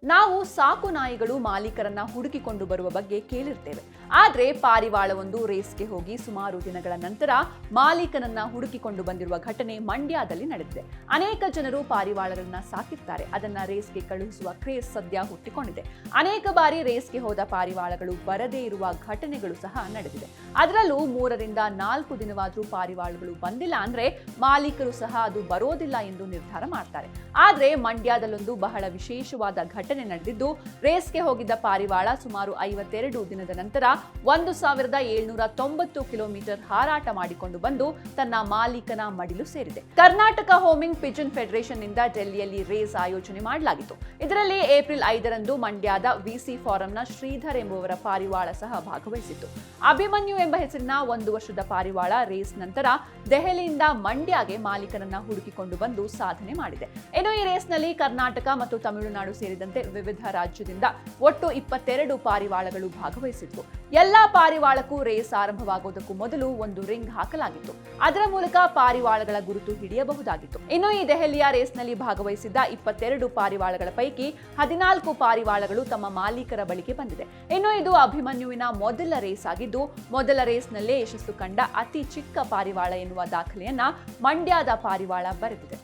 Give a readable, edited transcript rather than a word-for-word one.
ನಾವು ಸಾಕು ನಾಯಿಗಳು ಮಾಲೀಕರನ್ನ ಹುಡುಕಿಕೊಂಡು ಬರುವ ಬಗ್ಗೆ ಕೇಳಿರ್ತೇವೆ. ಆದ್ರೆ ಪಾರಿವಾಳವೊಂದು ರೇಸ್ಗೆ ಹೋಗಿ ಸುಮಾರು ದಿನಗಳ ನಂತರ ಮಾಲೀಕನನ್ನ ಹುಡುಕಿಕೊಂಡು ಬಂದಿರುವ ಘಟನೆ ಮಂಡ್ಯದಲ್ಲಿ ನಡೆದಿದೆ. ಅನೇಕ ಜನರು ಪಾರಿವಾಳಗಳನ್ನ ಸಾಕಿರ್ತಾರೆ. ಅದನ್ನ ರೇಸ್ಗೆ ಕಳುಹಿಸುವ ಕ್ರೇಜ್ ಸದ್ಯ ಹುಟ್ಟಿಕೊಂಡಿದೆ. ಅನೇಕ ಬಾರಿ ರೇಸ್ಗೆ ಹೋದ ಪಾರಿವಾಳಗಳು ಬರದೇ ಇರುವ ಘಟನೆಗಳು ಸಹ ನಡೆದಿದೆ. ಅದರಲ್ಲೂ 3 ರಿಂದ 4 ದಿನವಾದ್ರೂ ಪಾರಿವಾಳಗಳು ಬಂದಿಲ್ಲ ಅಂದ್ರೆ ಮಾಲೀಕರು ಸಹ ಅದು ಬರೋದಿಲ್ಲ ಎಂದು ನಿರ್ಧಾರ ಮಾಡ್ತಾರೆ. ಆದ್ರೆ ಮಂಡ್ಯದಲ್ಲೊಂದು ಬಹಳ ವಿಶೇಷವಾದ ಘಟನೆ ನಡೆದಿದ್ದು, ರೇಸ್ಗೆ ಹೋಗಿದ್ದ ಪಾರಿವಾಳ ಸುಮಾರು 52 ದಿನದ ನಂತರ 1790 ಕಿಲೋಮೀಟರ್ ಹಾರಾಟ ಮಾಡಿಕೊಂಡು ಬಂದು ತನ್ನ ಮಾಲೀಕನ ಮಡಿಲು ಸೇರಿದೆ. ಕರ್ನಾಟಕ ಹೋಮಿಂಗ್ ಪಿಜನ್ ಫೆಡರೇಷನ್ ನಿಂದ ಡೆಲ್ಲಿಯಲ್ಲಿ ರೇಸ್ ಆಯೋಜನೆ ಮಾಡಲಾಗಿತ್ತು. ಇದರಲ್ಲಿ ಏಪ್ರಿಲ್ 5ರಂದು ಮಂಡ್ಯದ ವಿಸಿ ಫಾರಂನ ಶ್ರೀಧರ್ ಎಂಬುವರ ಪಾರಿವಾಳ ಸಹ ಭಾಗವಹಿಸಿತ್ತು. ಅಭಿಮನ್ಯು ಎಂಬ ಹೆಸರಿನ 1 ವರ್ಷದ ಪಾರಿವಾಳ ರೇಸ್ ನಂತರ ದೆಹಲಿಯಿಂದ ಮಂಡ್ಯಗೆ ಮಾಲೀಕನನ್ನ ಹುಡುಕಿಕೊಂಡು ಬಂದು ಸಾಧನೆ ಮಾಡಿದೆ. ಇನ್ನು ಈ ರೇಸ್ನಲ್ಲಿ ಕರ್ನಾಟಕ ಮತ್ತು ತಮಿಳುನಾಡು ಸೇರಿದಂತೆ ವಿವಿಧ ರಾಜ್ಯದಿಂದ ಒಟ್ಟು 22 ಪಾರಿವಾಳಗಳು ಭಾಗವಹಿಸಿದ್ವು. ಎಲ್ಲಾ ಪಾರಿವಾಳಕ್ಕೂ ರೇಸ್ ಆರಂಭವಾಗುವುದಕ್ಕೂ ಮೊದಲು ಒಂದು ರಿಂಗ್ ಹಾಕಲಾಗಿತ್ತು. ಅದರ ಮೂಲಕ ಪಾರಿವಾಳಗಳ ಗುರುತು ಹಿಡಿಯಬಹುದಾಗಿತ್ತು. ಇನ್ನು ಈ ದೆಹಲಿಯ ರೇಸ್ನಲ್ಲಿ ಭಾಗವಹಿಸಿದ್ದ 22 ಪಾರಿವಾಳಗಳ ಪೈಕಿ 14 ಪಾರಿವಾಳಗಳು ತಮ್ಮ ಮಾಲೀಕರ ಬಳಿಗೆ ಬಂದಿದೆ. ಇನ್ನು ಇದು ಅಭಿಮನ್ಯುವಿನ ಮೊದಲ ರೇಸ್ ಆಗಿದ್ದು, ಮೊದಲ ರೇಸ್ನಲ್ಲೇ ಯಶಸ್ಸು ಕಂಡ ಅತಿ ಚಿಕ್ಕ ಪಾರಿವಾಳ ಎನ್ನುವ ದಾಖಲೆಯನ್ನ ಮಂಡ್ಯದ ಪಾರಿವಾಳ ಬರೆದಿದೆ.